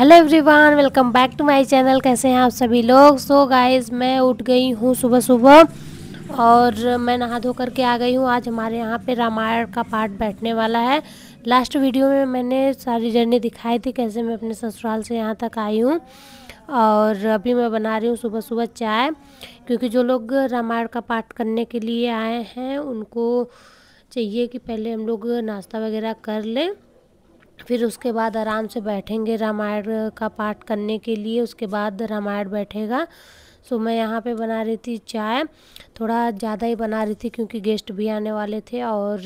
Hello everyone, welcome back to my channel. कैसे हैं आप सभी लोग। सो गाइस, मैं उठ गई हूँ सुबह सुबह और मैं नहा धो करके आ गई हूँ। आज हमारे यहाँ पे रामायण का पाठ बैठने वाला है। लास्ट वीडियो में मैंने सारी जर्नी दिखाई थी, कैसे मैं अपने ससुराल से यहाँ तक आई हूँ। और अभी मैं बना रही हूँ सुबह सुबह चाय, क्योंकि जो लोग रामायण का पाठ करने के लिए आए हैं उनको चाहिए कि पहले हम लोग नाश्ता वगैरह कर लें, फिर उसके बाद आराम से बैठेंगे रामायण का पाठ करने के लिए। उसके बाद रामायण बैठेगा। सो मैं यहाँ पे बना रही थी चाय, थोड़ा ज़्यादा ही बना रही थी क्योंकि गेस्ट भी आने वाले थे और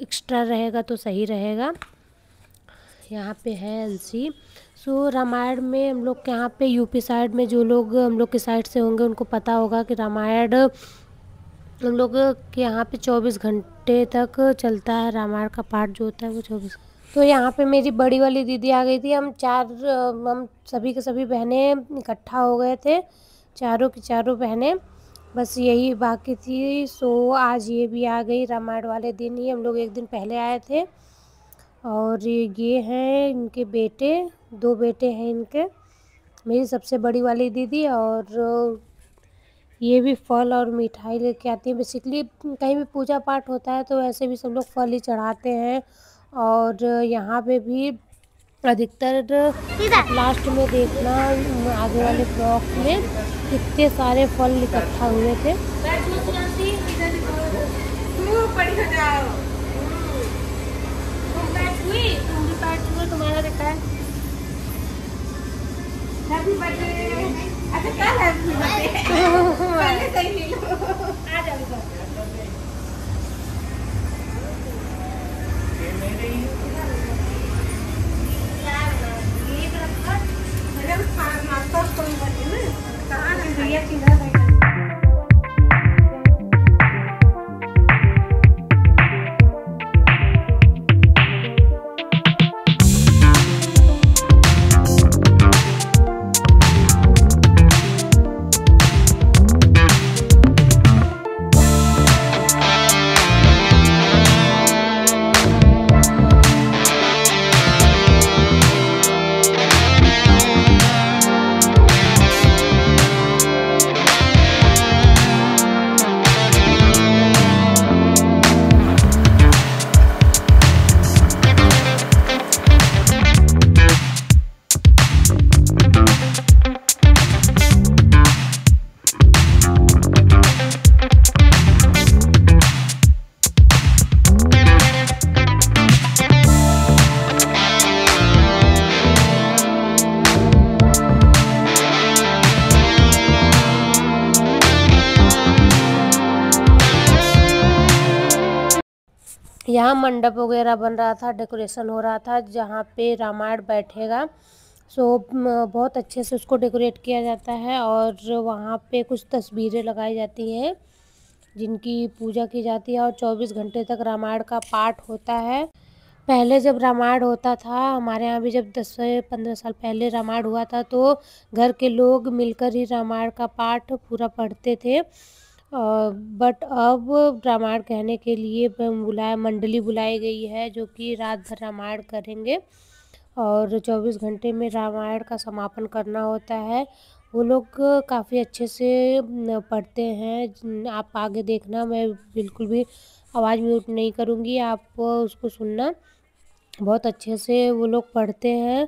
एक्स्ट्रा रहेगा तो सही रहेगा। यहाँ पे है अलसी। सो रामायण में हम लोग के यहाँ पे यूपी साइड में जो लोग हम लोग के साइड से होंगे उनको पता होगा कि रामायण हम लोग के यहाँ पे 24 घंटे तक चलता है। रामायण का पाठ जो होता है वो 24। तो यहाँ पे मेरी बड़ी वाली दीदी आ गई थी। हम सभी के सभी बहनें इकट्ठा हो गए थे, चारों की चारों बहनें, बस यही बाकी थी। सो आज ये भी आ गई। रामायण वाले दिन ही हम लोग एक दिन पहले आए थे। और ये हैं इनके बेटे, 2 बेटे हैं इनके, मेरी सबसे बड़ी वाली दीदी। और ये भी फल और मिठाई लेके आती है। बेसिकली कहीं भी पूजा पाठ होता है तो वैसे भी सब लोग फल ही चढ़ाते हैं। और यहाँ पे भी अधिकतर लास्ट में देखना आगे वाले ब्लॉक में कितने सारे फल इकट्ठा हुए थे। तुम्हारा देखा है। Happy birthday. अच्छा क्या हैप्पी बर्थडे पहले से ही लो। आ जाओ। यहाँ मंडप वगैरह बन रहा था, डेकोरेशन हो रहा था जहाँ पे रामायण बैठेगा। सो बहुत अच्छे से उसको डेकोरेट किया जाता है और वहाँ पे कुछ तस्वीरें लगाई जाती हैं जिनकी पूजा की जाती है। और 24 घंटे तक रामायण का पाठ होता है। पहले जब रामायण होता था हमारे यहाँ भी, जब 10 से 15 साल पहले रामायण हुआ था, तो घर के लोग मिलकर ही रामायण का पाठ पूरा पढ़ते थे। बट अब रामायण कहने के लिए मंडली बुलाई गई है जो कि रात भर रामायण करेंगे और 24 घंटे में रामायण का समापन करना होता है। वो लोग काफ़ी अच्छे से पढ़ते हैं। आप आगे देखना, मैं बिल्कुल भी आवाज़ म्यूट नहीं करूँगी, आप उसको सुनना। बहुत अच्छे से वो लोग पढ़ते हैं।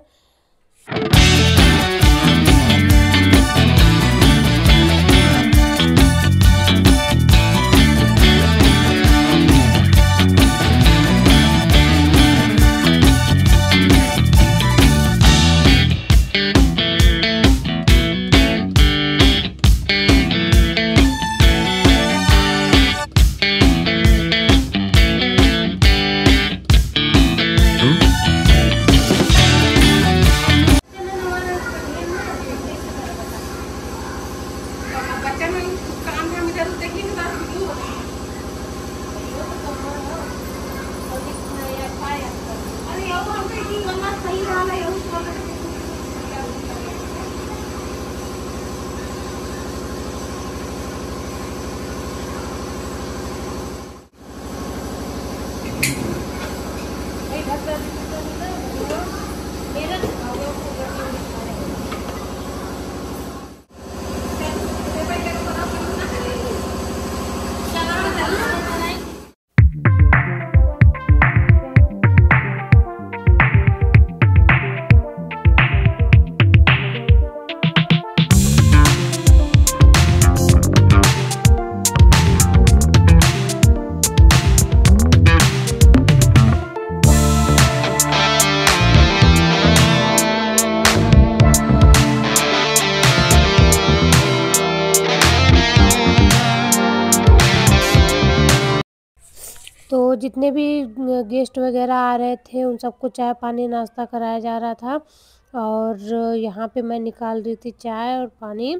तो जितने भी गेस्ट वगैरह आ रहे थे उन सबको चाय पानी नाश्ता कराया जा रहा था। और यहाँ पे मैं निकाल रही थी चाय और पानी,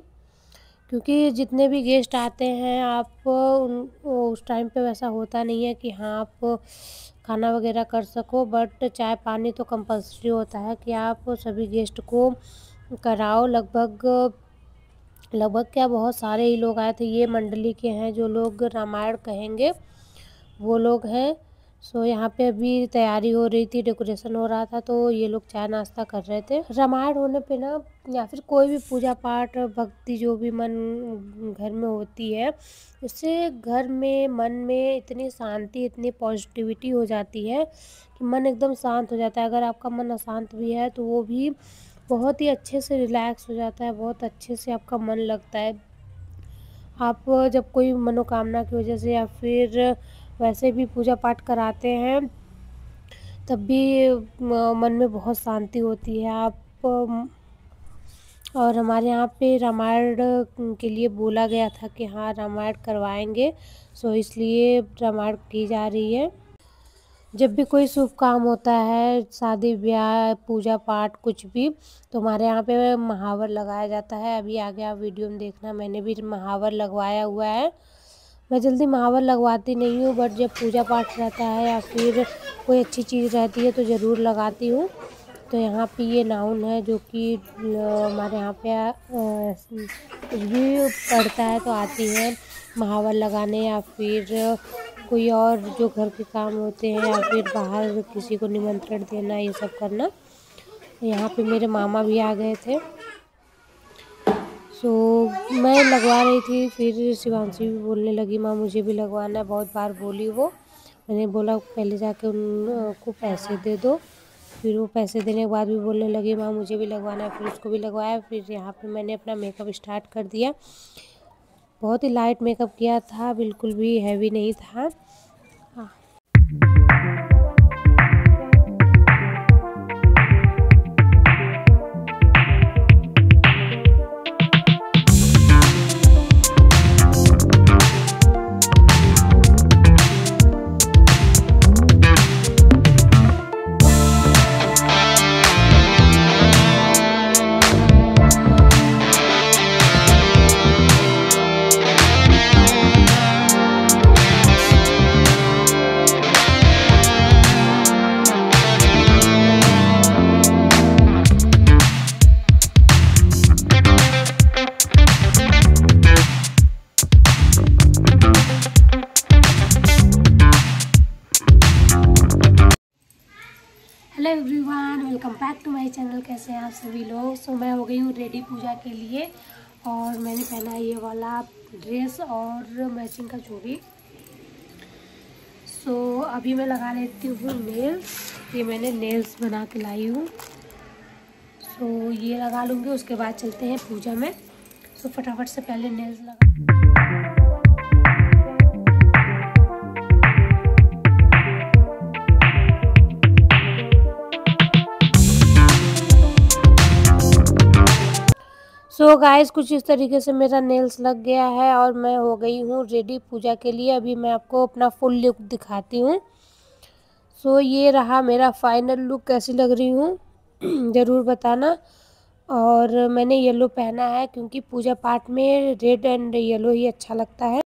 क्योंकि जितने भी गेस्ट आते हैं आप उस टाइम पे वैसा होता नहीं है कि हाँ आप खाना वगैरह कर सको, बट चाय पानी तो कंपल्सरी होता है कि आप सभी गेस्ट को कराओ। लगभग लगभग क्या, बहुत सारे ही लोग आए थे। ये मंडली के हैं जो लोग रामायण कहेंगे, वो लोग हैं। सो यहाँ पे अभी तैयारी हो रही थी, डेकोरेशन हो रहा था, तो ये लोग चाय नाश्ता कर रहे थे। रामायण होने पे ना, या फिर कोई भी पूजा पाठ भक्ति जो भी मन घर में होती है, उससे घर में मन में इतनी शांति, इतनी पॉजिटिविटी हो जाती है कि मन एकदम शांत हो जाता है। अगर आपका मन अशांत भी है तो वो भी बहुत ही अच्छे से रिलैक्स हो जाता है, बहुत अच्छे से आपका मन लगता है। आप जब कोई मनोकामना की वजह से या फिर वैसे भी पूजा पाठ कराते हैं, तब भी मन में बहुत शांति होती है। और हमारे यहाँ पे रामायण के लिए बोला गया था कि हाँ रामायण करवाएंगे, सो इसलिए रामायण की जा रही है। जब भी कोई शुभ काम होता है, शादी ब्याह पूजा पाठ कुछ भी, तो हमारे यहाँ पे महावर लगाया जाता है। अभी आगे आप वीडियो में देखना, मैंने भी महावर लगवाया हुआ है। मैं जल्दी महावर लगवाती नहीं हूँ, बट जब पूजा पाठ रहता है या फिर कोई अच्छी चीज़ रहती है तो ज़रूर लगाती हूँ। तो यहाँ पे ये नाउन है जो कि हमारे यहाँ पे कुछ भी पड़ता है तो आती है महावर लगाने, या फिर कोई और जो घर के काम होते हैं, या फिर बाहर किसी को निमंत्रण देना, ये सब करना। यहाँ पे मेरे मामा भी आ गए थे, सो मैं लगवा रही थी। फिर शिवांशी भी बोलने लगी, माँ मुझे भी लगवाना है, बहुत बार बोली वो। मैंने बोला पहले जाके उनको पैसे दे दो। फिर वो पैसे देने के बाद भी बोलने लगी, माँ मुझे भी लगवाना है, फिर उसको भी लगवाया। फिर यहाँ पे मैंने अपना मेकअप स्टार्ट कर दिया। बहुत ही लाइट मेकअप किया था, बिल्कुल भी हैवी नहीं था। हाँ। Hello everyone, welcome back to my channel. कैसे हैं आप सभी लोग। सो मैं हो गई हूँ रेडी पूजा के लिए, और मैंने पहना है ये वाला ड्रेस और मैचिंग का चूड़ी। सो अभी मैं लगा लेती हूँ नेल्स। ये मैंने नेल्स बना के लाई हूँ, सो ये लगा लूँगी, उसके बाद चलते हैं पूजा में। सो फटाफट से पहले नेल्स लगा। सो गाइस, कुछ इस तरीके से मेरा नेल्स लग गया है और मैं हो गई हूँ रेडी पूजा के लिए। अभी मैं आपको अपना फुल लुक दिखाती हूँ। सो ये रहा मेरा फाइनल लुक। कैसी लग रही हूँ ज़रूर बताना। और मैंने येलो पहना है क्योंकि पूजा पाठ में रेड एंड येलो ही अच्छा लगता है।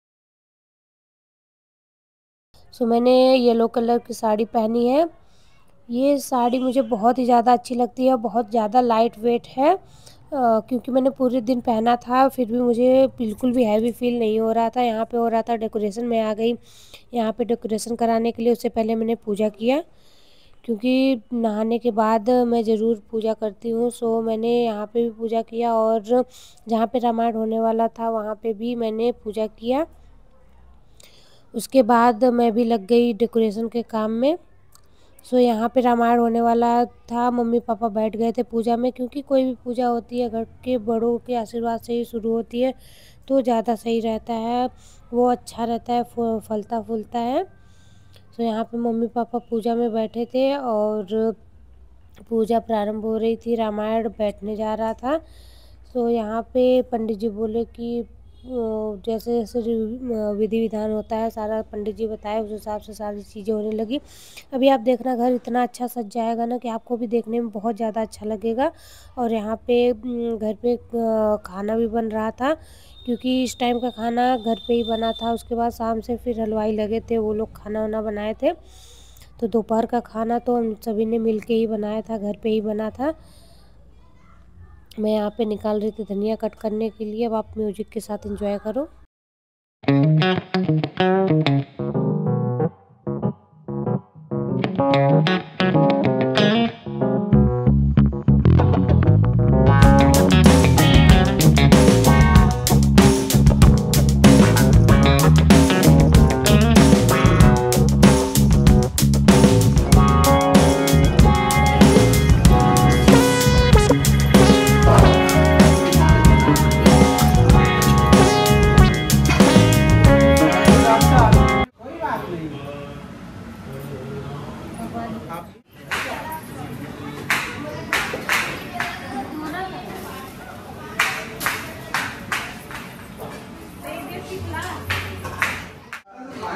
सो मैंने येलो कलर की साड़ी पहनी है। ये साड़ी मुझे बहुत ही ज़्यादा अच्छी लगती है, बहुत ज़्यादा लाइट वेट है। क्योंकि मैंने पूरे दिन पहना था, फिर भी मुझे बिल्कुल भी हैवी फील नहीं हो रहा था। यहाँ पे हो रहा था डेकोरेशन, में आ गई यहाँ पे डेकोरेशन कराने के लिए। उससे पहले मैंने पूजा किया, क्योंकि नहाने के बाद मैं ज़रूर पूजा करती हूँ। सो मैंने यहाँ पे भी पूजा किया, और जहाँ पे रामायण होने वाला था वहाँ पे भी मैंने पूजा किया। उसके बाद मैं भी लग गई डेकोरेशन के काम में। सो यहाँ पे रामायण होने वाला था, मम्मी पापा बैठ गए थे पूजा में, क्योंकि कोई भी पूजा होती है घर के बड़ों के आशीर्वाद से ही शुरू होती है, तो ज़्यादा सही रहता है, वो अच्छा रहता है, फलता फूलता है। सो यहाँ पे मम्मी पापा पूजा में बैठे थे और पूजा प्रारंभ हो रही थी, रामायण बैठने जा रहा था। सो यहाँ पे पंडित जी बोले कि जैसे जैसे विधि विधान होता है सारा पंडित जी बताए उस हिसाब से सारी चीज़ें होने लगी। अभी आप देखना घर इतना अच्छा सज जाएगा ना कि आपको भी देखने में बहुत ज़्यादा अच्छा लगेगा। और यहाँ पे घर पे खाना भी बन रहा था, क्योंकि इस टाइम का खाना घर पे ही बना था। उसके बाद शाम से फिर हलवाई लगे थे, वो लोग खाना वाना बनाए थे। तो दोपहर का खाना तो हम सभी ने मिल के ही बनाया था, घर पे ही बना था। मैं यहाँ पे निकाल रही थी धनिया कट करने के लिए। अब आप म्यूजिक के साथ एंजॉय करो।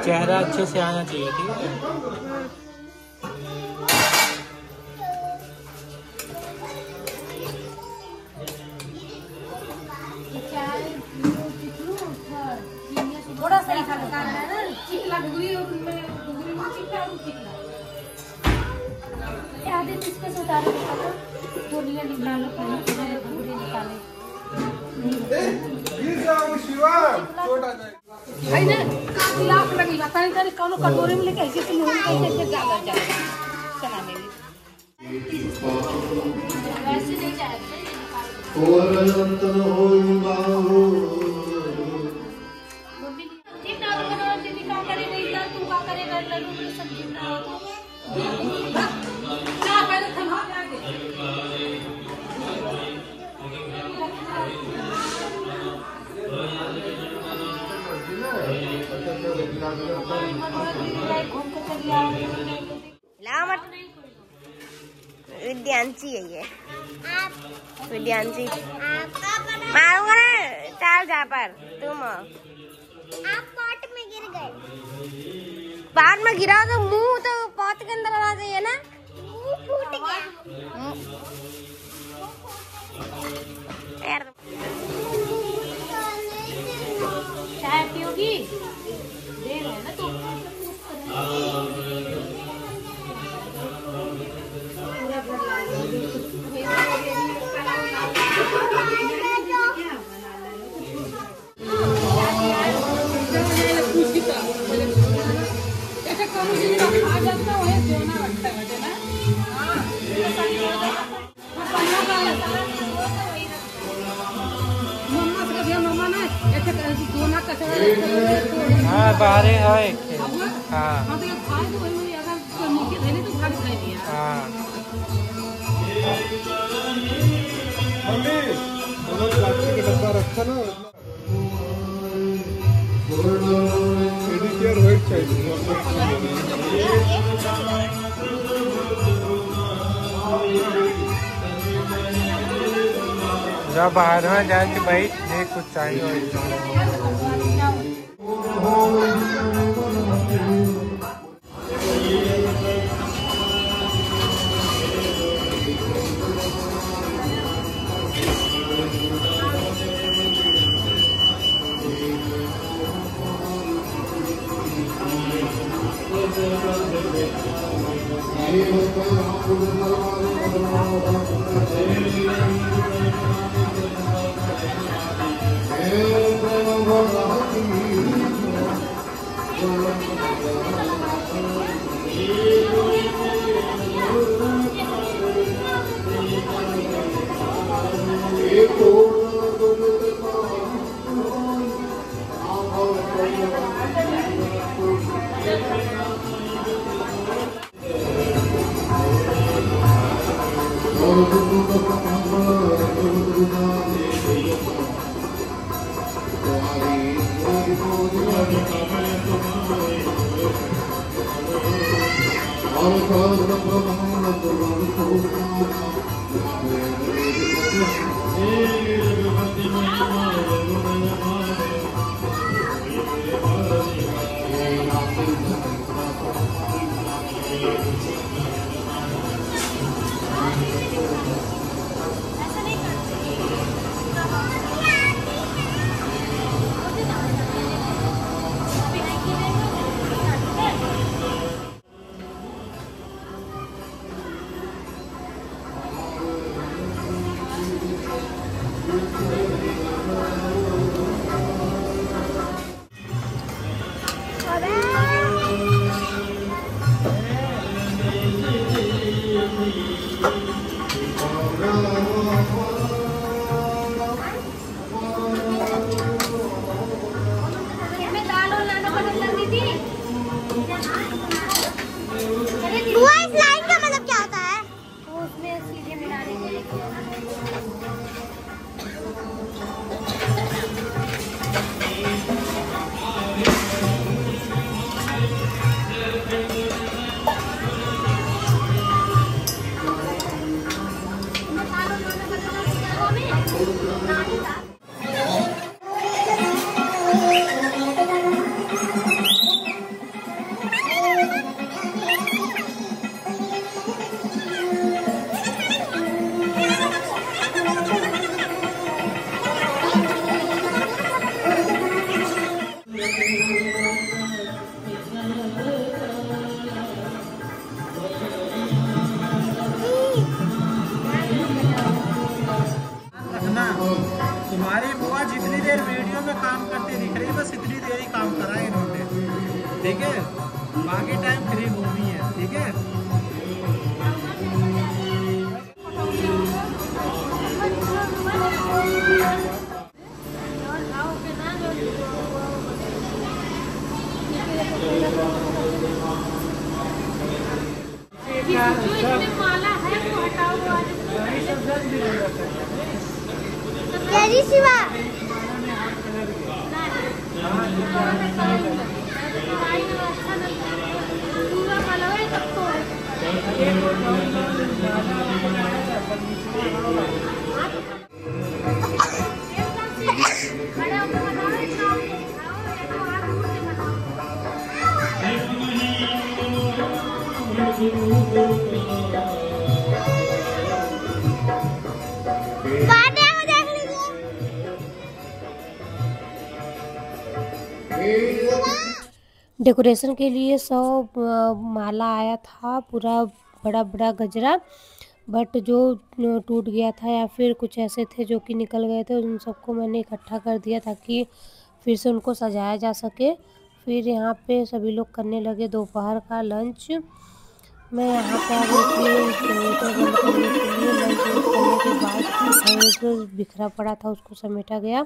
चेहरा अच्छे से आना चाहिए, ठीक है। थोड़ा सा ही खाना कटोरे में लेके ऐसे वैसे नहीं जाएगा। विद्यांशी है ये, विद्यांशी मारूंगा ना, चल जा पर तुम। आप पॉट में गिर गए। पॉट में गिरा तो मुंह तो पॉट के अंदर आना चाहिए ना, मुंह फूट गया यार। चाय पियोगी? दे रहे हैं ना तो हाँ बाहर है। हाँ प्लास्टिक का डब्बा रखा ना, एडिकेयर व्हाइट चाहिए। जब बाहर में जाके भाई देख कुछ चाहिए। तुम्हारी बुआ जितनी देर वीडियो में काम करती दिख रही है बस इतनी देर ही काम करा है इन्होंने, ठीक है, बाकी टाइम फ्री घूमी है, ठीक है। शिवा डेकोरेशन के लिए 100 माला आया था, पूरा बड़ा बड़ा गजरा, बट जो टूट गया था या फिर कुछ ऐसे थे जो कि निकल गए थे, उन सबको मैंने इकट्ठा कर दिया ताकि फिर से उनको सजाया जा सके। फिर यहाँ पे सभी लोग करने लगे दोपहर का लंच। मैं यहाँ पे आ गई थी जनरेटर बंद करने के लिए। लंच करने के बाद जो बिखरा पड़ा था उसको समेटा गया।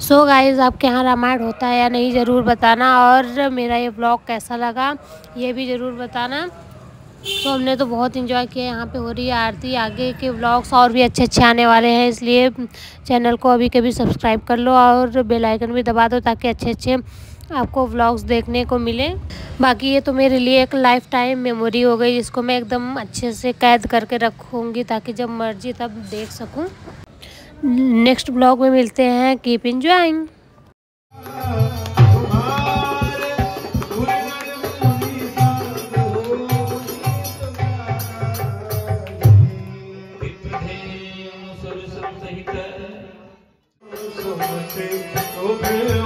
सो गाइस, आपके यहाँ रामायण होता है या नहीं ज़रूर बताना, और मेरा ये व्लॉग कैसा लगा ये भी ज़रूर बताना। तो हमने तो बहुत एंजॉय किया। यहाँ पे हो रही है आरती। आगे के व्लॉग्स और भी अच्छे अच्छे आने वाले हैं, इसलिए चैनल को अभी कभी सब्सक्राइब कर लो और बेल आइकन भी दबा दो ताकि अच्छे अच्छे आपको व्लॉग्स देखने को मिले। बाकी ये तो मेरे लिए एक लाइफ टाइम मेमोरी हो गई, जिसको मैं एकदम अच्छे से कैद करके रखूँगी ताकि जब मर्जी तब देख सकूँ। नेक्स्ट ब्लॉग में मिलते हैं। Keep enjoying. So